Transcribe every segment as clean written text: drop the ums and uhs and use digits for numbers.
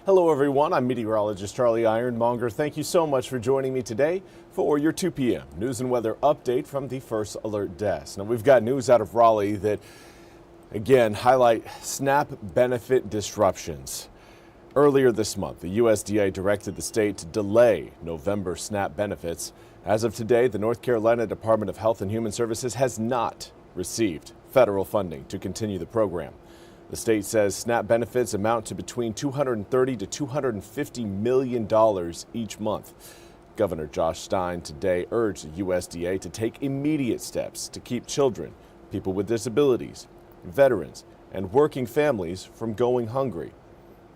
Hello everyone, I'm Meteorologist Charlie Ironmonger. Thank you so much for joining me today for your 2 p.m. news and weather update from the First Alert Desk. Now we've got news out of Raleigh that again highlight SNAP benefit disruptions. Earlier this month, the USDA directed the state to delay November SNAP benefits. As of today, the North Carolina Department of Health and Human Services has not received federal funding to continue the program. The state says SNAP benefits amount to between $230 to $250 million each month. Governor Josh Stein today urged the USDA to take immediate steps to keep children, people with disabilities, veterans, and working families from going hungry.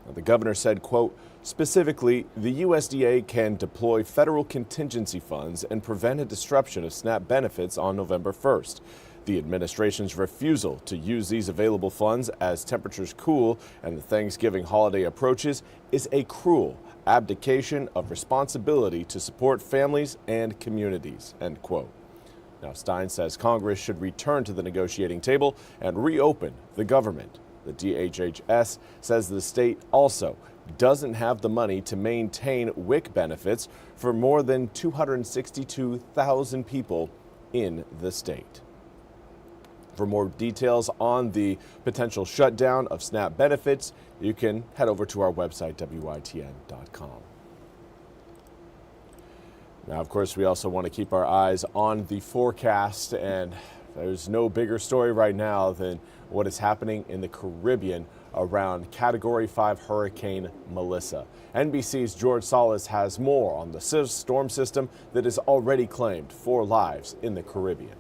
Now, the governor said, quote, specifically, the USDA can deploy federal contingency funds and prevent a disruption of SNAP benefits on November 1st. The administration's refusal to use these available funds as temperatures cool and the Thanksgiving holiday approaches is a cruel abdication of responsibility to support families and communities, end quote. Now, Stein says Congress should return to the negotiating table and reopen the government. The DHHS says the state also doesn't have the money to maintain WIC benefits for more than 262,000 people in the state. For more details on the potential shutdown of SNAP benefits, you can head over to our website, WITN.com. Now, of course, we also want to keep our eyes on the forecast, and there's no bigger story right now than what is happening in the Caribbean around Category 5 Hurricane Melissa. NBC's George Salas has more on the storm system that has already claimed 4 lives in the Caribbean.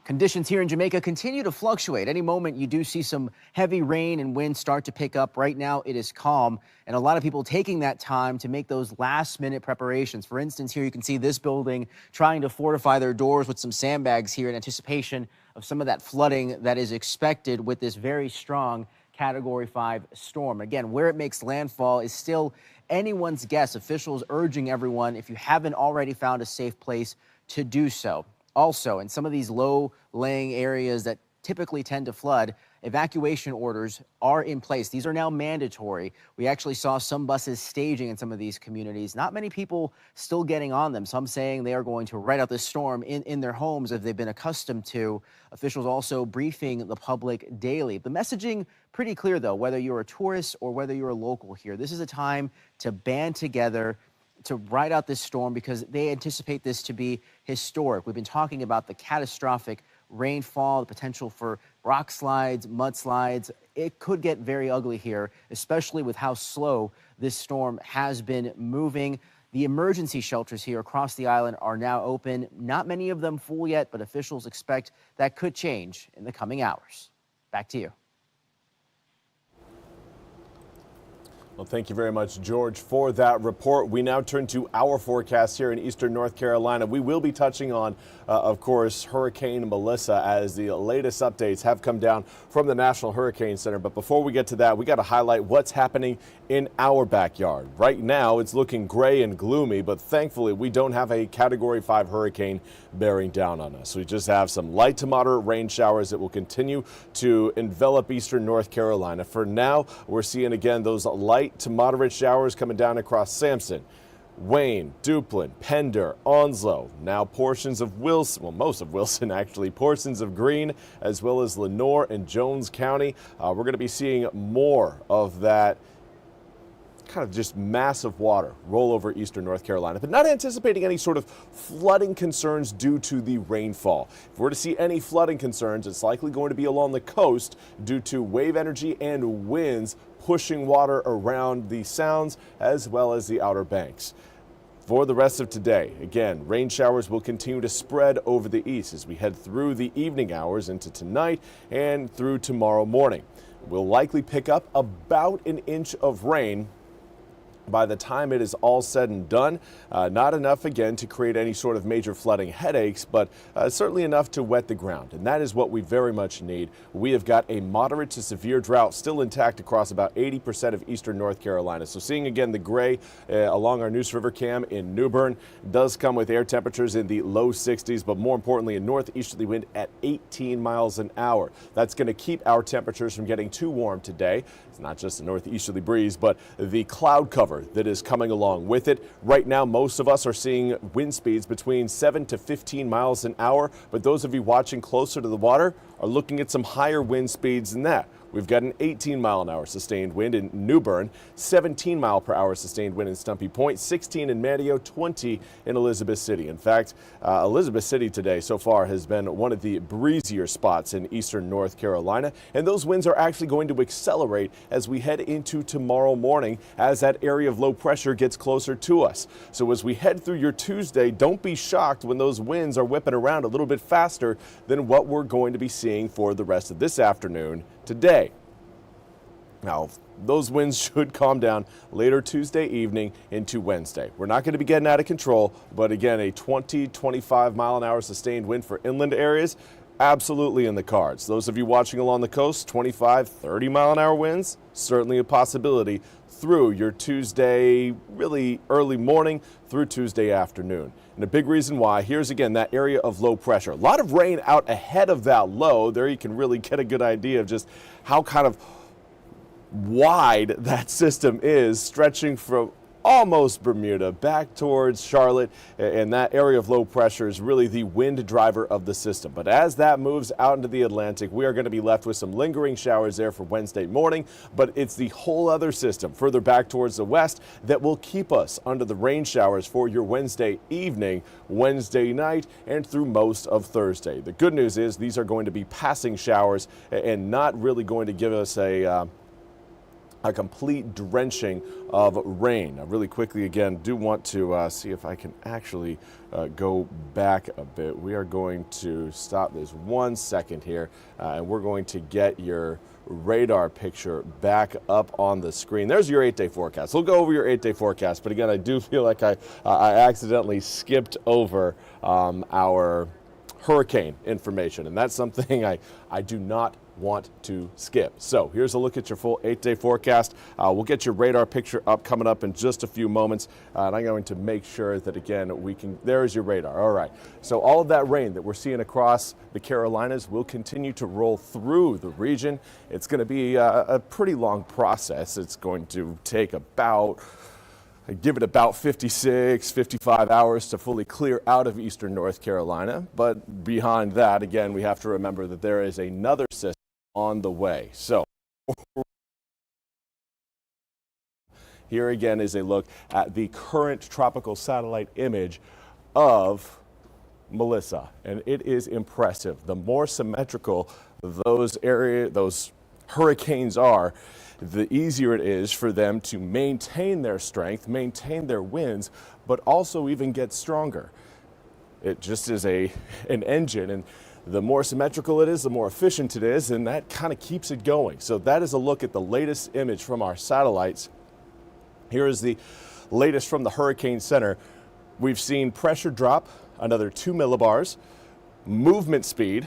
Conditions here in Jamaica continue to fluctuate. Any moment you do see some heavy rain and wind start to pick up. Right now it is calm, and a lot of people taking that time to make those last-minute preparations. For instance, here you can see this building trying to fortify their doors with some sandbags here in anticipation of some of that flooding that is expected with this very strong Category 5 storm. Again, where it makes landfall is still anyone's guess. Officials urging everyone, if you haven't already found a safe place, to do so. Also, in some of these low-lying areas that typically tend to flood, evacuation orders are in place. These are now mandatory. We actually saw some buses staging in some of these communities. Not many people still getting on them. Some saying they are going to ride out this storm in their homes as they've been accustomed to. Officials also briefing the public daily. The messaging pretty clear, though, whether you're a tourist or whether you're a local here. This is a time to band together to ride out this storm because they anticipate this to be historic. We've been talking about the catastrophic rainfall, the potential for rock slides, mudslides. It could get very ugly here, especially with how slow this storm has been moving. The emergency shelters here across the island are now open. Not many of them full yet, but officials expect that could change in the coming hours. Back to you. Well, thank you very much, George, for that report. We now turn to our forecast here in eastern North Carolina. We will be touching on, of course, Hurricane Melissa as the latest updates have come down from the National Hurricane Center. But before we get to that, we got to highlight what's happening in our backyard. Right now, it's looking gray and gloomy, but thankfully, we don't have a Category 5 hurricane bearing down on us. We just have some light to moderate rain showers that will continue to envelop eastern North Carolina. For now, we're seeing again those light to moderate showers coming down across Sampson, Wayne, Duplin, Pender, Onslow, now portions of Wilson, well, most of Wilson actually, portions of Greene, as well as Lenoir and Jones County. We're going to be seeing more of that kind of just massive water roll over eastern North Carolina, but not anticipating any sort of flooding concerns due to the rainfall. If we're to see any flooding concerns, it's likely going to be along the coast due to wave energy and winds pushing water around the sounds as well as the Outer Banks. For the rest of today, again, rain showers will continue to spread over the east as we head through the evening hours into tonight and through tomorrow morning. We'll likely pick up about an inch of rain by the time it is all said and done, not enough again to create any sort of major flooding headaches, but certainly enough to wet the ground. And that is what we very much need. We have got a moderate to severe drought still intact across about 80% of eastern North Carolina. So seeing again the gray along our Neuse River cam in New Bern does come with air temperatures in the low 60s, but more importantly a northeasterly wind at 18 miles an hour. That's going to keep our temperatures from getting too warm today. It's not just a northeasterly breeze, but the cloud cover that is coming along with it. Right now, most of us are seeing wind speeds between 7 to 15 miles an hour, but those of you watching closer to the water are looking at some higher wind speeds than that. We've got an 18-mile-an-hour sustained wind in New Bern, 17-mile-per-hour sustained wind in Stumpy Point, 16 in Manteo, 20 in Elizabeth City. In fact, Elizabeth City today so far has been one of the breezier spots in eastern North Carolina, and those winds are actually going to accelerate as we head into tomorrow morning as that area of low pressure gets closer to us. So as we head through your Tuesday, don't be shocked when those winds are whipping around a little bit faster than what we're going to be seeing for the rest of this afternoon today. Now, those winds should calm down later Tuesday evening into Wednesday. We're not going to be getting out of control, but again, a 20-25 mile an hour sustained wind for inland areas, absolutely in the cards. Those of you watching along the coast, 25-30 mile an hour winds, certainly a possibility through your Tuesday, really early morning through Tuesday afternoon. And a big reason why, here's again that area of low pressure. A lot of rain out ahead of that low. There you can really get a good idea of just how kind of wide that system is, stretching from almost Bermuda back towards Charlotte, and that area of low pressure is really the wind driver of the system. But as that moves out into the Atlantic, we are going to be left with some lingering showers there for Wednesday morning, but it's the whole other system further back towards the west that will keep us under the rain showers for your Wednesday evening, Wednesday night, and through most of Thursday. The good news is these are going to be passing showers and not really going to give us a complete drenching of rain. Now, really quickly, again, do want to see if I can actually go back a bit. We are going to stop this 1 second here, and we're going to get your radar picture back up on the screen. There's your 8-day forecast. We'll go over your 8-day forecast, but again, I do feel like I accidentally skipped over our hurricane information, and that's something I do not want to skip. So here's a look at your full 8-day forecast. We'll get your radar picture up coming up in just a few moments, and I'm going to make sure that again we can, there's your radar. All right, so all of that rain that we're seeing across the Carolinas will continue to roll through the region. It's going to be a pretty long process. It's going to take about, give it about 56, 55 hours to fully clear out of eastern North Carolina. But behind that, again, we have to remember that there is another system on the way. So here again is a look at the current tropical satellite image of Melissa, and it is impressive. The more symmetrical those hurricanes are, the easier it is for them to maintain their strength, maintain their winds, but also even get stronger. It just is an engine, and the more symmetrical it is, the more efficient it is, and that kind of keeps it going. So that is a look at the latest image from our satellites. Here is the latest from the Hurricane Center. We've seen pressure drop another 2 millibars, movement speed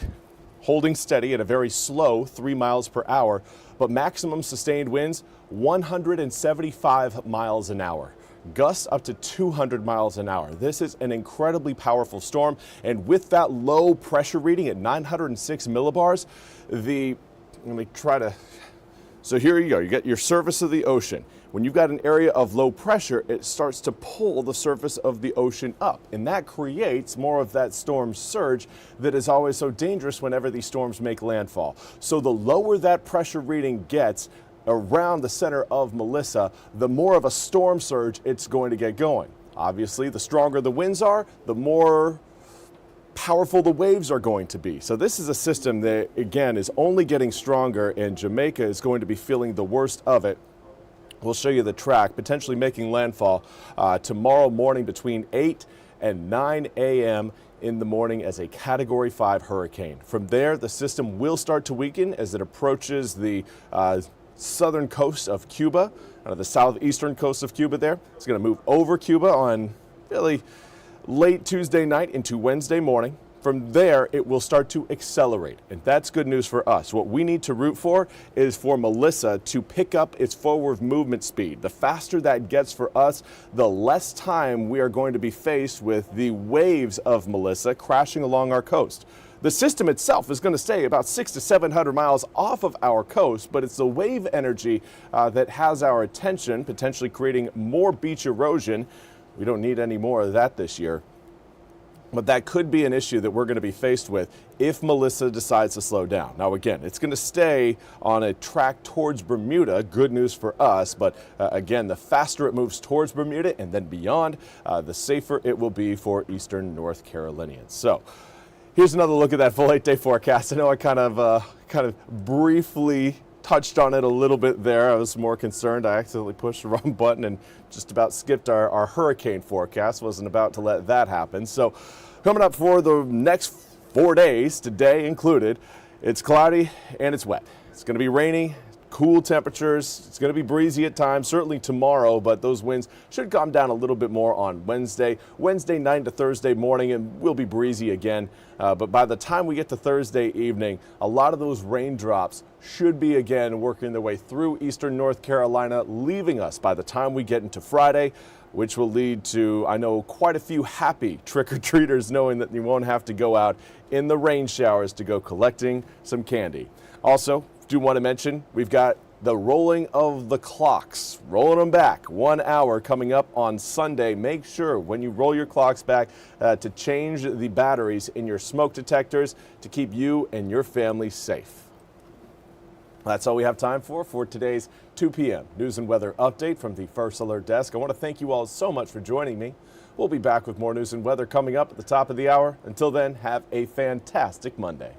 holding steady at a very slow 3 miles per hour, but maximum sustained winds 175 miles an hour. Gusts up to 200 miles an hour. This is an incredibly powerful storm, and with that low pressure reading at 906 millibars, so here you go, you get your surface of the ocean. When you've got an area of low pressure, it starts to pull the surface of the ocean up, and that creates more of that storm surge that is always so dangerous whenever these storms make landfall. So the lower that pressure reading gets around the center of Melissa, the more of a storm surge it's going to get going. Obviously, the stronger the winds are, the more powerful the waves are going to be. So this is a system that, again, is only getting stronger, and Jamaica is going to be feeling the worst of it. We'll show you the track, potentially making landfall tomorrow morning between 8 and 9 a.m. in the morning as a Category 5 hurricane. From there, the system will start to weaken as it approaches the southern coast of Cuba, the southeastern coast of Cuba there. It's going to move over Cuba on really late Tuesday night into Wednesday morning. From there, it will start to accelerate, and that's good news for us. What we need to root for is for Melissa to pick up its forward movement speed. The faster that gets for us, the less time we are going to be faced with the waves of Melissa crashing along our coast. The system itself is going to stay about 600 to 700 miles off of our coast, but it's the wave energy that has our attention, potentially creating more beach erosion. We don't need any more of that this year. But that could be an issue that we're going to be faced with if Melissa decides to slow down. Now, again, it's going to stay on a track towards Bermuda. Good news for us. But again, the faster it moves towards Bermuda and then beyond, the safer it will be for eastern North Carolinians. So here's another look at that full 8-day forecast. I know I kind of briefly touched on it a little bit there. I was more concerned. I accidentally pushed the wrong button and just about skipped our hurricane forecast. Wasn't about to let that happen. So coming up for the next 4 days, today included, it's cloudy and it's wet. It's going to be rainy, cool temperatures. It's going to be breezy at times, certainly tomorrow, but those winds should calm down a little bit more on Wednesday night to Thursday morning, and will be breezy again. But by the time we get to Thursday evening, a lot of those raindrops should be again working their way through eastern North Carolina, leaving us by the time we get into Friday, which will lead to, I know, quite a few happy trick-or-treaters knowing that you won't have to go out in the rain showers to go collecting some candy. Also, do want to mention we've got the rolling of the clocks, rolling them back 1 hour coming up on Sunday. Make sure when you roll your clocks back to change the batteries in your smoke detectors to keep you and your family safe. That's all we have time for today's 2 p.m. news and weather update from the First Alert Desk. I want to thank you all so much for joining me. We'll be back with more news and weather coming up at the top of the hour. Until then, have a fantastic Monday.